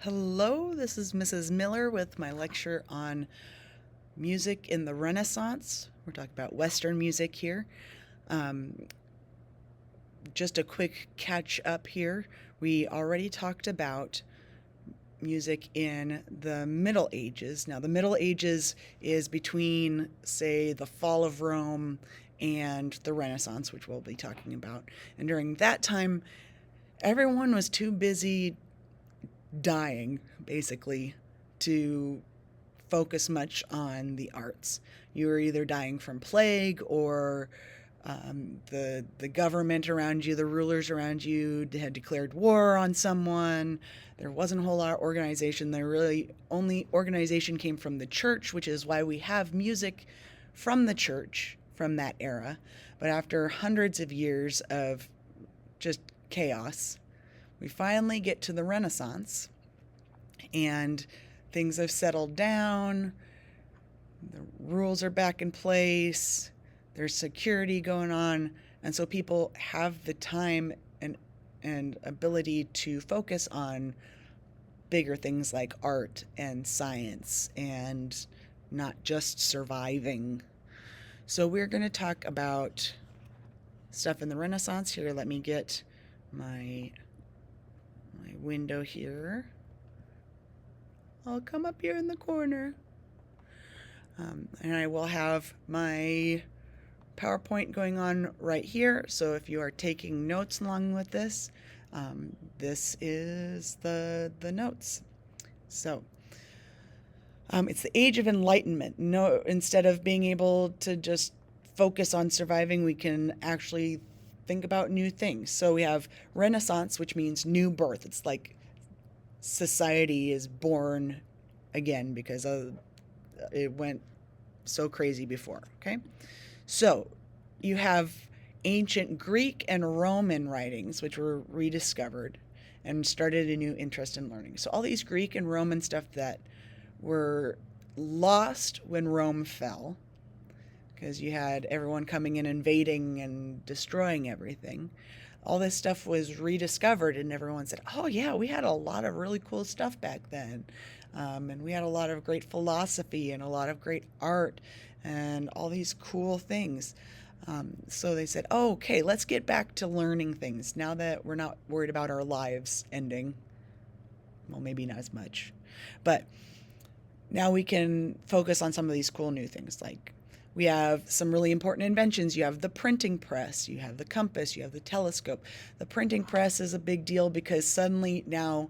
Hello, this is Mrs. Miller with my lecture on music in the Renaissance. We're talking about Western music here. Um, just a quick catch up here. We already talked about music in the Middle Ages. Now, the Middle Ages is between, say, the fall of Rome and the Renaissance, which we'll be talking about. And during that time, everyone was too busy dying, basically, to focus much on the arts. You were either dying from plague or the government around you, the rulers around you, had declared war on someone. There wasn't a whole lot of organization. The really only organization came from the church, which is why we have music from the church from that era. But after hundreds of years of just chaos, we finally get to the Renaissance, and things have settled down. The rules are back in place. There's security going on. And so people have the time and ability to focus on bigger things like art and science and not just surviving. So we're going to talk about stuff in the Renaissance here. Let me get my window here. I'll come up here in the corner. And I will have my PowerPoint going on right here. So if you are taking notes along with this, this is the notes. So it's the Age of Enlightenment. No, instead of being able to just focus on surviving, we can actually think about new things. So we have Renaissance, which means new birth. It's like society is born again because it went so crazy before. Okay, so you have ancient Greek and Roman writings, which were rediscovered and started a new interest in learning. So all these Greek and Roman stuff that were lost when Rome fell, because you had everyone coming in, invading and destroying everything. All this stuff was rediscovered, and everyone said, oh, yeah, we had a lot of really cool stuff back then. And we had a lot of great philosophy and a lot of great art and all these cool things. So they said, oh, okay, let's get back to learning things now that we're not worried about our lives ending. Well, maybe not as much. But now we can focus on some of these cool new things. Like we have some really important inventions. You have the printing press, you have the compass, you have the telescope. The printing press is a big deal because suddenly now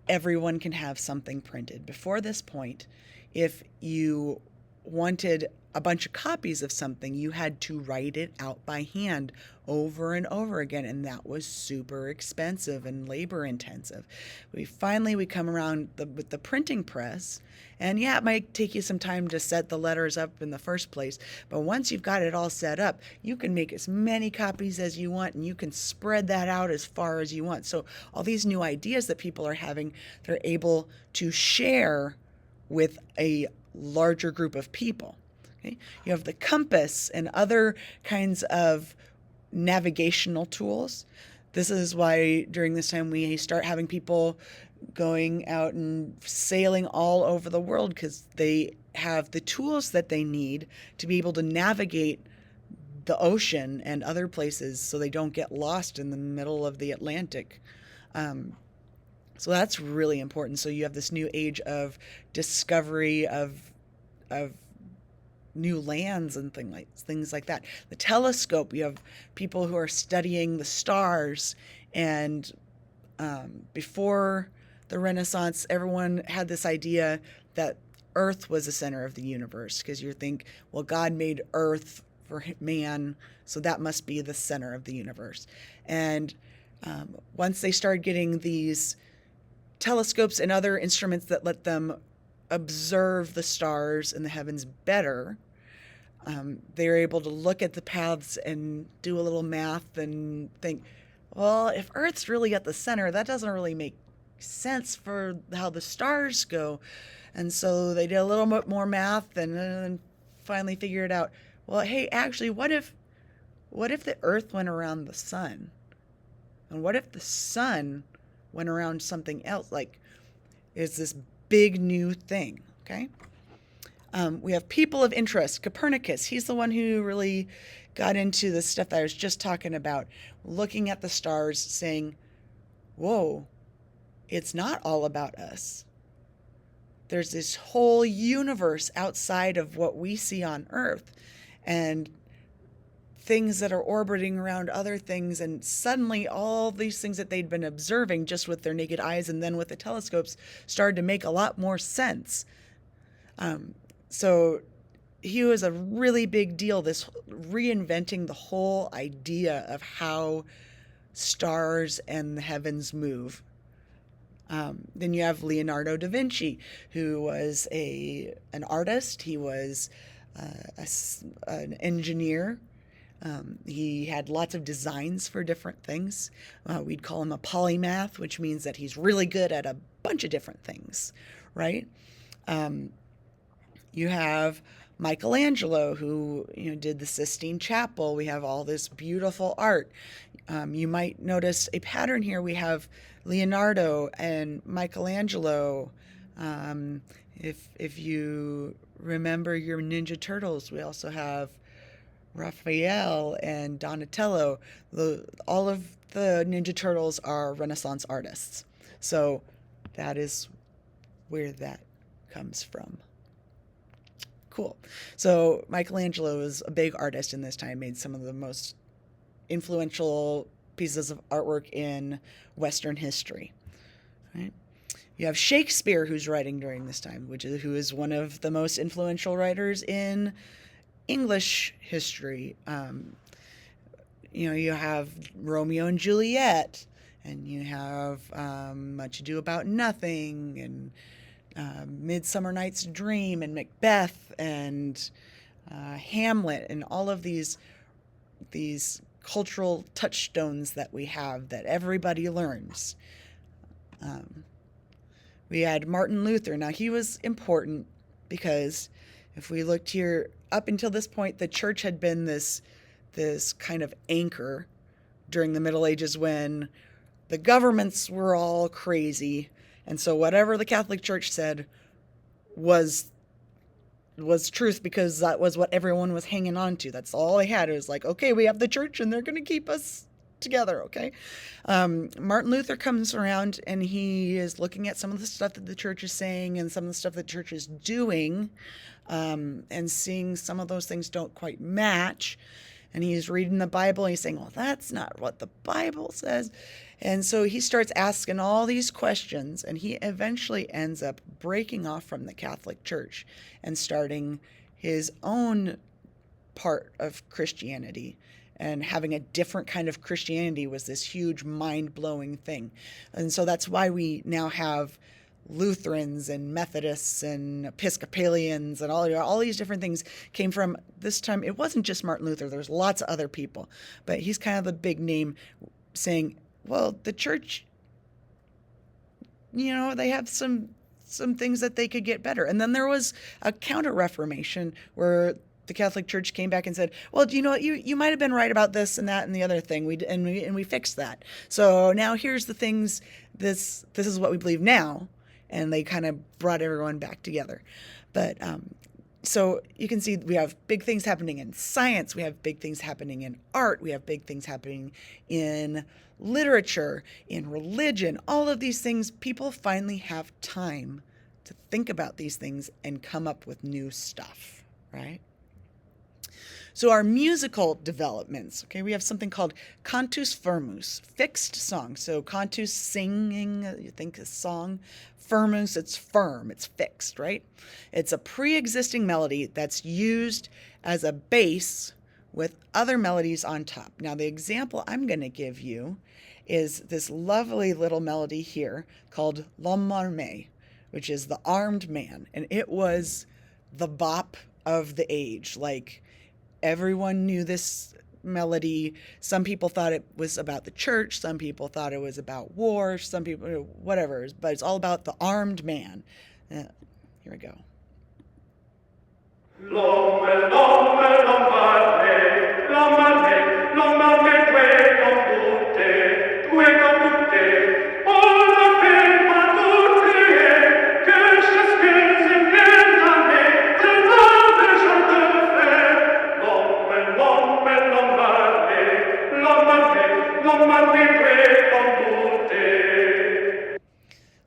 everyone can have something printed. Before this point, if you wanted a bunch of copies of something, you had to write it out by hand over and over again, and that was super expensive and labor intensive. We come around with the printing press, and yeah, it might take you some time to set the letters up in the first place, but once you've got it all set up, you can make as many copies as you want, and you can spread that out as far as you want. So all these new ideas that people are having, they're able to share with a larger group of people. Okay? You have the compass and other kinds of navigational tools. This is why during this time we start having people going out and sailing all over the world, because they have the tools that they need to be able to navigate the ocean and other places so they don't get lost in the middle of the Atlantic. So that's really important. So you have this new age of discovery of new lands and things like that. The telescope, you have people who are studying the stars, and before the Renaissance, everyone had this idea that Earth was the center of the universe, because you think, well, God made Earth for man, so that must be the center of the universe. And once they started getting these telescopes and other instruments that let them observe the stars in the heavens better, they're able to look at the paths and do a little math and think, well, if Earth's really at the center, that doesn't really make sense for how the stars go. And so they did a little bit more math and then finally figured out, well, hey, actually, what if the Earth went around the sun? And what if the sun went around something else? Like, is this big new thing, okay? We have people of interest. Copernicus, he's the one who really got into the stuff that I was just talking about, looking at the stars, saying, whoa, it's not all about us. There's this whole universe outside of what we see on Earth, and things that are orbiting around other things, and suddenly all these things that they'd been observing just with their naked eyes and then with the telescopes started to make a lot more sense. So he was a really big deal, this reinventing the whole idea of how stars and the heavens move. Then you have Leonardo da Vinci, who was an artist. He was an engineer. He had lots of designs for different things. We'd call him a polymath, which means that he's really good at a bunch of different things, right? You have Michelangelo, who did the Sistine Chapel. We have all this beautiful art. You might notice a pattern here. We have Leonardo and Michelangelo. If you remember your Ninja Turtles, we also have Raphael and Donatello. All of the Ninja Turtles are Renaissance artists. So that is where that comes from. Cool. So Michelangelo was a big artist in this time, made some of the most influential pieces of artwork in Western history. Right? You have Shakespeare, who's writing during this time, who is one of the most influential writers in English history. You have Romeo and Juliet, and you have Much Ado About Nothing, and Midsummer Night's Dream, and Macbeth, and Hamlet, and all of these cultural touchstones that we have that everybody learns. We had Martin Luther. Now, he was important because if we looked here, up until this point, the church had been this kind of anchor during the Middle Ages when the governments were all crazy. And so whatever the Catholic Church said was truth, because that was what everyone was hanging on to. That's all they had. It was like, okay, we have the church and they're going to keep us together, okay? Martin Luther comes around and he is looking at some of the stuff that the church is saying and some of the stuff that the church is doing, and seeing some of those things don't quite match. And he's reading the Bible and he's saying, well, that's not what the Bible says. And so he starts asking all these questions, and he eventually ends up breaking off from the Catholic Church and starting his own part of Christianity. And having a different kind of Christianity was this huge mind-blowing thing. And so that's why we now have Lutherans and Methodists and Episcopalians, and all these different things came from this time. It wasn't just Martin Luther. There's lots of other people. But he's kind of the big name saying, well, the church, they have some things that they could get better. And then there was a counter-reformation where the Catholic Church came back and said, well, you know what, you might have been right about this and that and the other thing. We fixed that. So now here's the things, this is what we believe now. And they kind of brought everyone back together. But so you can see we have big things happening in science. We have big things happening in art. We have big things happening in literature, in religion. All of these things, people finally have time to think about these things and come up with new stuff, right? So our musical developments, okay, we have something called cantus firmus, fixed song. So cantus, singing, you think a song. Firmus, it's firm, it's fixed, right? It's a pre-existing melody that's used as a base with other melodies on top. Now, the example I'm going to give you is this lovely little melody here called L'Homme Armé, which is the armed man. And it was the bop of the age. Like, everyone knew this melody. Some people thought it was about the church. Some people thought it was about war. Some people, whatever. But it's all about the armed man. Here we go. L'homme, l'homme, l'homme armé, l'homme armé, l'homme armé, tu es comme tutte, all the fame, ma tutte,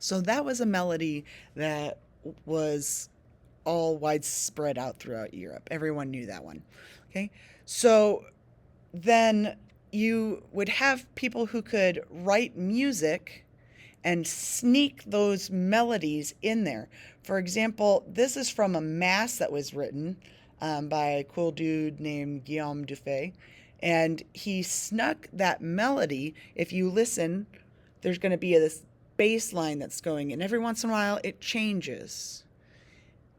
So that was a melody that was all widespread out throughout Europe. Everyone knew that one. Okay. So then you would have people who could write music and sneak those melodies in there. For example, this is from a mass that was written by a cool dude named Guillaume Dufay. And he snuck that melody. If you listen, there's going to be this bass line that's going, and every once in a while it changes.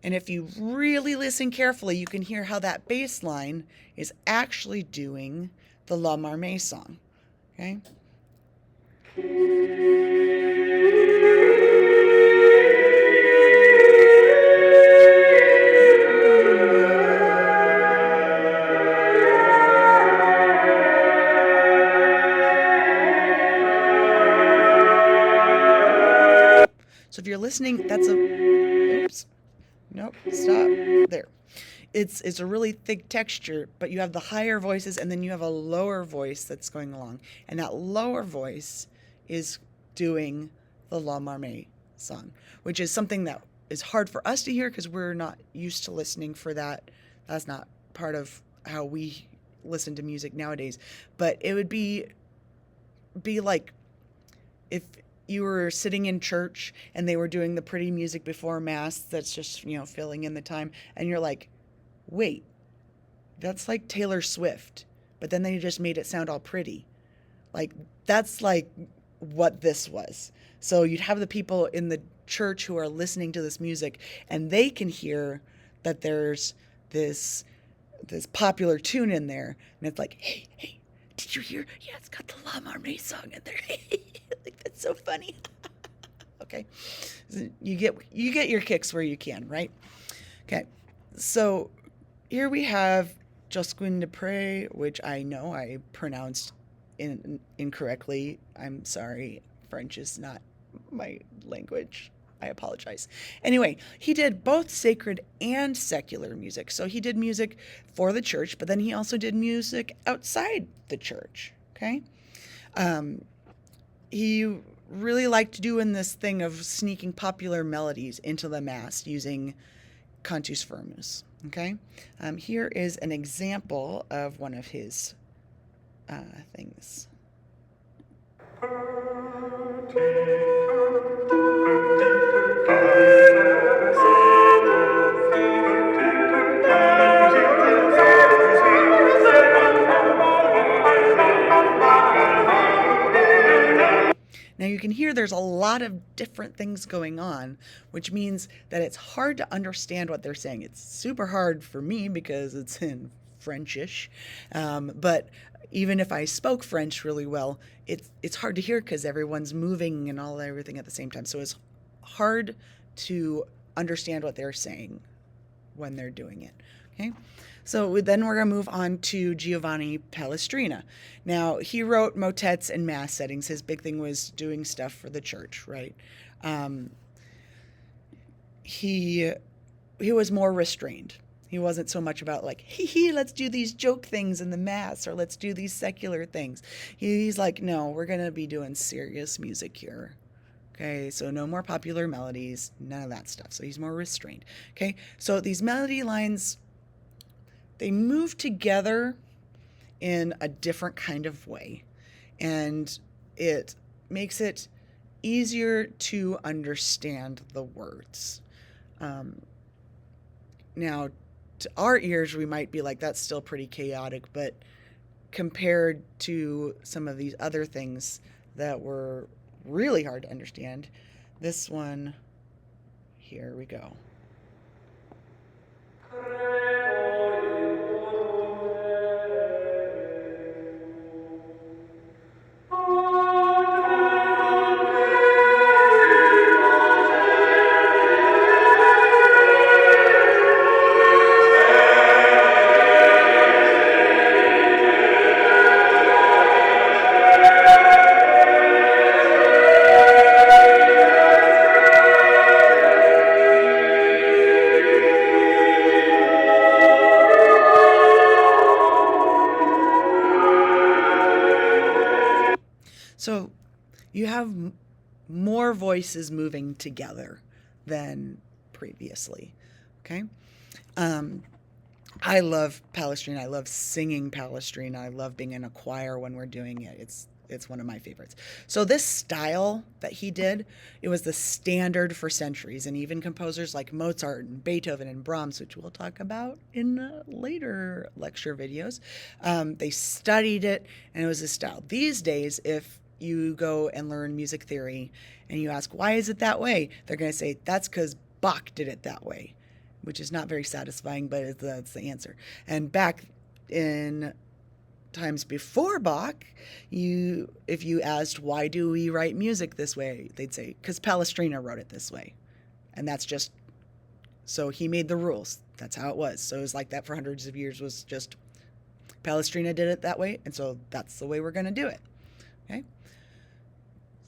And if you really listen carefully, you can hear how that bass line is actually doing the La Marmee song. Okay? So if you're listening, that's a, oops, nope, stop, there. It's a really thick texture, but you have the higher voices and then you have a lower voice that's going along. And that lower voice is doing the La Marmee song, which is something that is hard for us to hear because we're not used to listening for that. That's not part of how we listen to music nowadays. But it would be like if you were sitting in church and they were doing the pretty music before mass that's just, filling in the time, and you're like, wait, that's like Taylor Swift, but then they just made it sound all pretty. Like, that's like what this was. So you'd have the people in the church who are listening to this music, and they can hear that there's this popular tune in there, and it's like, hey, did you hear? Yeah, it's got the La Marmee song in there. Like, that's so funny. Okay, you get your kicks where you can, right? Okay, so here we have Josquin des Prez, which I know I pronounced incorrectly. I'm sorry. French is not my language. I apologize. Anyway, he did both sacred and secular music. So he did music for the church, but then he also did music outside the church. Okay. He really liked doing this thing of sneaking popular melodies into the mass using cantus firmus. Okay. Here is an example of one of his things. Now you can hear there's a lot of different things going on, which means that it's hard to understand what they're saying. It's super hard for me because it's in Frenchish, but even if I spoke French really well, it's hard to hear because everyone's moving and everything at the same time. So it's hard to understand what they're saying when they're doing it. Okay. So then we're going to move on to Giovanni Palestrina. Now, he wrote motets and mass settings. His big thing was doing stuff for the church, right? He was more restrained. He wasn't so much about like, let's do these joke things in the mass or let's do these secular things. He's like, no, we're going to be doing serious music here. Okay, so no more popular melodies, none of that stuff. So he's more restrained. Okay, so these melody lines, they move together in a different kind of way, and it makes it easier to understand the words. Now, to our ears, we might be like, that's still pretty chaotic, but compared to some of these other things that were really hard to understand, this one, here we go. So you have more voices moving together than previously. Okay. I love Palestrina. I love singing Palestrina. I love being in a choir when we're doing it. It's one of my favorites. So this style that he did, it was the standard for centuries, and even composers like Mozart and Beethoven and Brahms, which we'll talk about in later lecture videos, they studied it, and it was a style. These days, if you go and learn music theory and you ask, why is it that way? They're going to say, that's because Bach did it that way, which is not very satisfying, but that's the answer. And back in times before Bach, if you asked, why do we write music this way? They'd say, because Palestrina wrote it this way. And that's just, so he made the rules. That's how it was. So it was like that for hundreds of years, was just Palestrina did it that way, and so that's the way we're going to do it. Okay?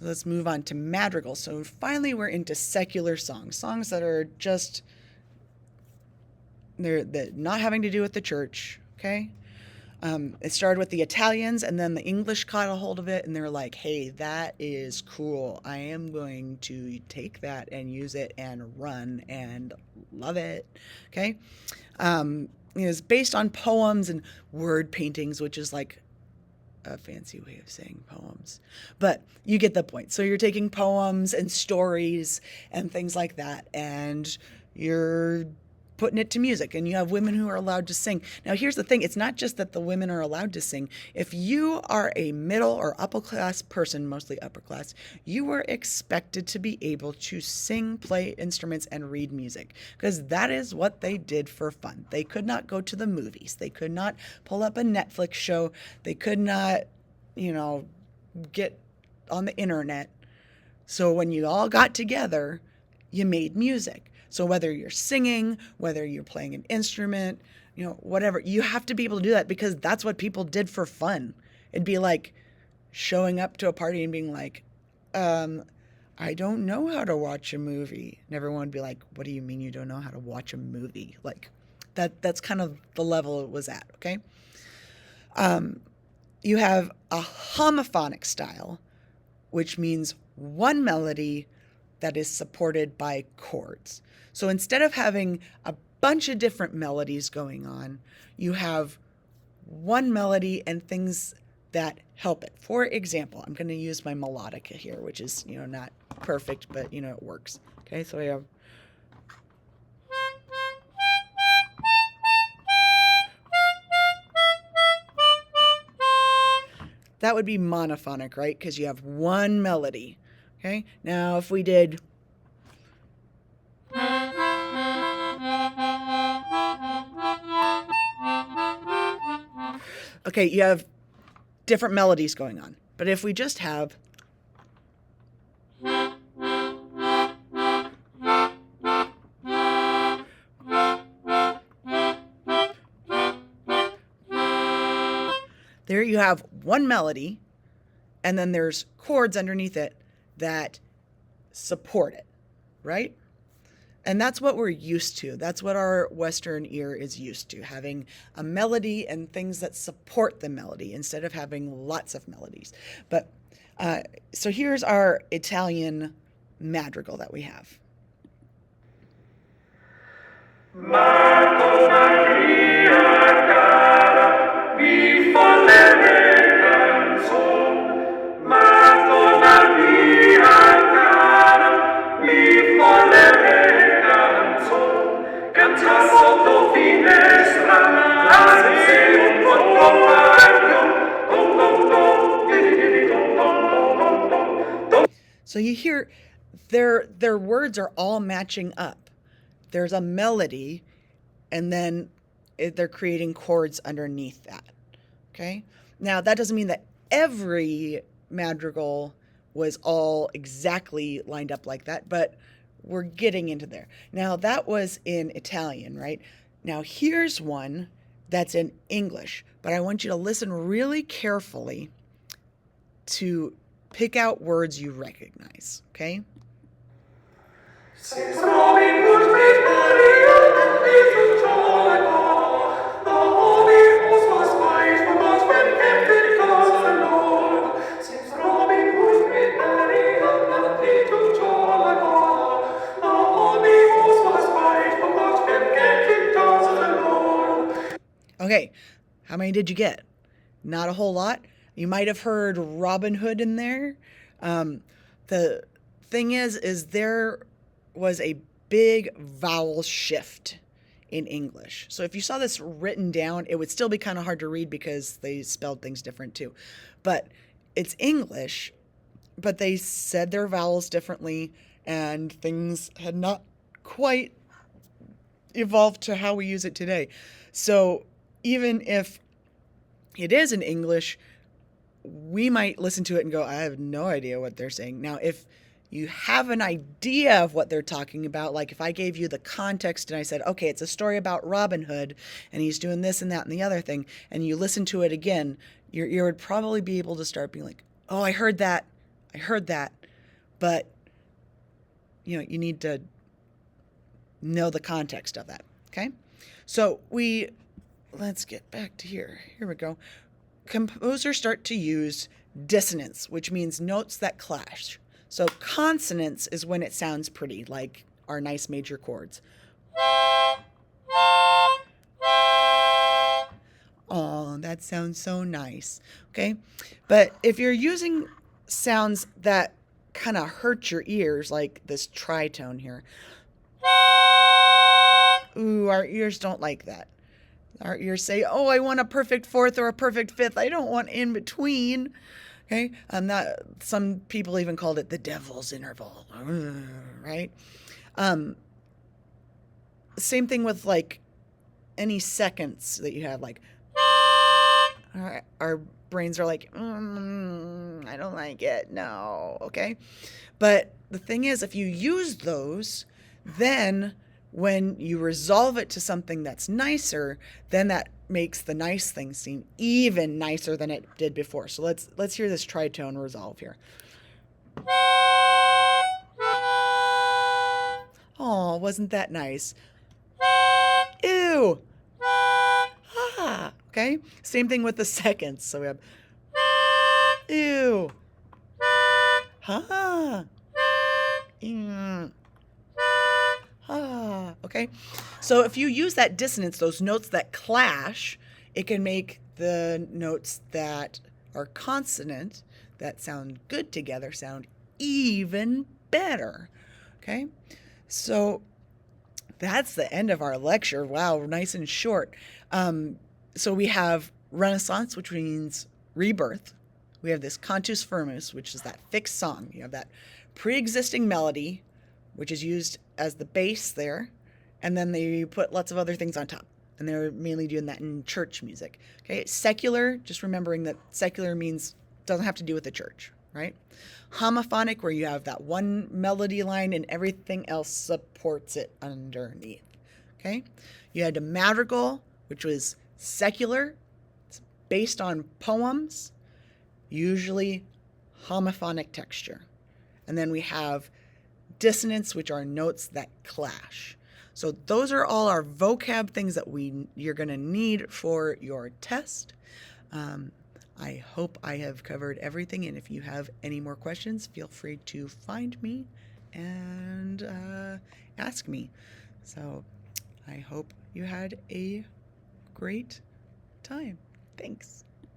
So let's move on to madrigals. So finally we're into secular songs that are just, they're not having to do with the church, okay? It started with the Italians, and then the English caught a hold of it, and they're like, hey, that is cool. I am going to take that and use it and run and love it, okay? It's based on poems and word paintings, which is like a fancy way of saying poems. But you get the point. So you're taking poems and stories and things like that, and you're putting it to music, and you have women who are allowed to sing. Now, here's the thing. It's not just that the women are allowed to sing. If you are a middle or upper class person, mostly upper class, you were expected to be able to sing, play instruments, and read music, because that is what they did for fun. They could not go to the movies. They could not pull up a Netflix show. They could not, get on the internet. So when you all got together, you made music. So whether you're singing, whether you're playing an instrument, whatever, you have to be able to do that, because that's what people did for fun. It'd be like showing up to a party and being like, I don't know how to watch a movie. And everyone would be like, what do you mean you don't know how to watch a movie? Like that's kind of the level it was at, okay? You have a homophonic style, which means one melody that is supported by chords. So instead of having a bunch of different melodies going on, you have one melody and things that help it. For example, I'm going to use my melodica here, which is, not perfect, but, it works. Okay, so I have... That would be monophonic, right? Because you have one melody. Okay, now if we did... Okay, you have different melodies going on. But if we just have... There you have one melody, and then there's chords underneath it that support it, right? And that's what we're used to. That's what our Western ear is used to, having a melody and things that support the melody instead of having lots of melodies. But so here's our Italian madrigal that we have. Marco Maria cara, mi folle canzone. Marco Maria cara, mi folle canzone. Canta sotto finestra, anzi un buon compagno. Dom dom dom, di di di dom dom dom dom dom. So you hear their words are all matching up. There's a melody, and then they're creating chords underneath that, okay? Now, that doesn't mean that every madrigal was all exactly lined up like that, but we're getting into there. Now, that was in Italian, right? Now, here's one that's in English, but I want you to listen really carefully to pick out words you recognize, okay? Since Robin Hood made Maria and little John, the Holy Ghost was wise for us when kept in God's alone. Since Robin Hood made Maria and Okay, how many did you get? Not a whole lot. You might have heard Robin Hood in there. The thing is there was a big vowel shift in English. So if you saw this written down, it would still be kind of hard to read because they spelled things different too. But it's English, but they said their vowels differently, and things had not quite evolved to how we use it today. So even if it is in English, we might listen to it and go, I have no idea what they're saying. Now, if you have an idea of what they're talking about, like if I gave you the context and I said, okay, it's a story about Robin Hood and he's doing this and that and the other thing, and you listen to it again, your ear would probably be able to start being like, oh, I heard that. But, you need to know the context of that, okay? So let's get back to here. Here we go. Composers start to use dissonance, which means notes that clash. So consonance is when it sounds pretty, like our nice major chords. Oh, that sounds so nice. Okay. But if you're using sounds that kind of hurt your ears, like this tritone here, ooh, our ears don't like that. Our ears say, oh, I want a perfect fourth or a perfect fifth. I don't want in between. Okay. And that, some people even called it the devil's interval, right? Same thing with like any seconds that you have, like, our brains are like, I don't like it. No. Okay. But the thing is, if you use those, then when you resolve it to something that's nicer, then that makes the nice thing seem even nicer than it did before. So let's hear this tritone resolve here. Oh, wasn't that nice? Ew. Ah. Okay. Same thing with the seconds. So we have ew. Ha. Okay. So if you use that dissonance, those notes that clash, it can make the notes that are consonant, that sound good together, sound even better. Okay. So that's the end of our lecture. Wow, nice and short. So we have Renaissance, which means rebirth. We have this cantus firmus, which is that fixed song. You have that pre-existing melody, which is used as the bass there, and then they put lots of other things on top. And they're mainly doing that in church music. Okay, secular, just remembering that secular means doesn't have to do with the church, right? Homophonic, where you have that one melody line and everything else supports it underneath. Okay, you had a madrigal, which was secular. It's based on poems, usually homophonic texture. And then we have dissonance, which are notes that clash. So those are all our vocab things that you're going to need for your test. I hope I have covered everything, and if you have any more questions, feel free to find me and ask me. So I hope you had a great time. Thanks.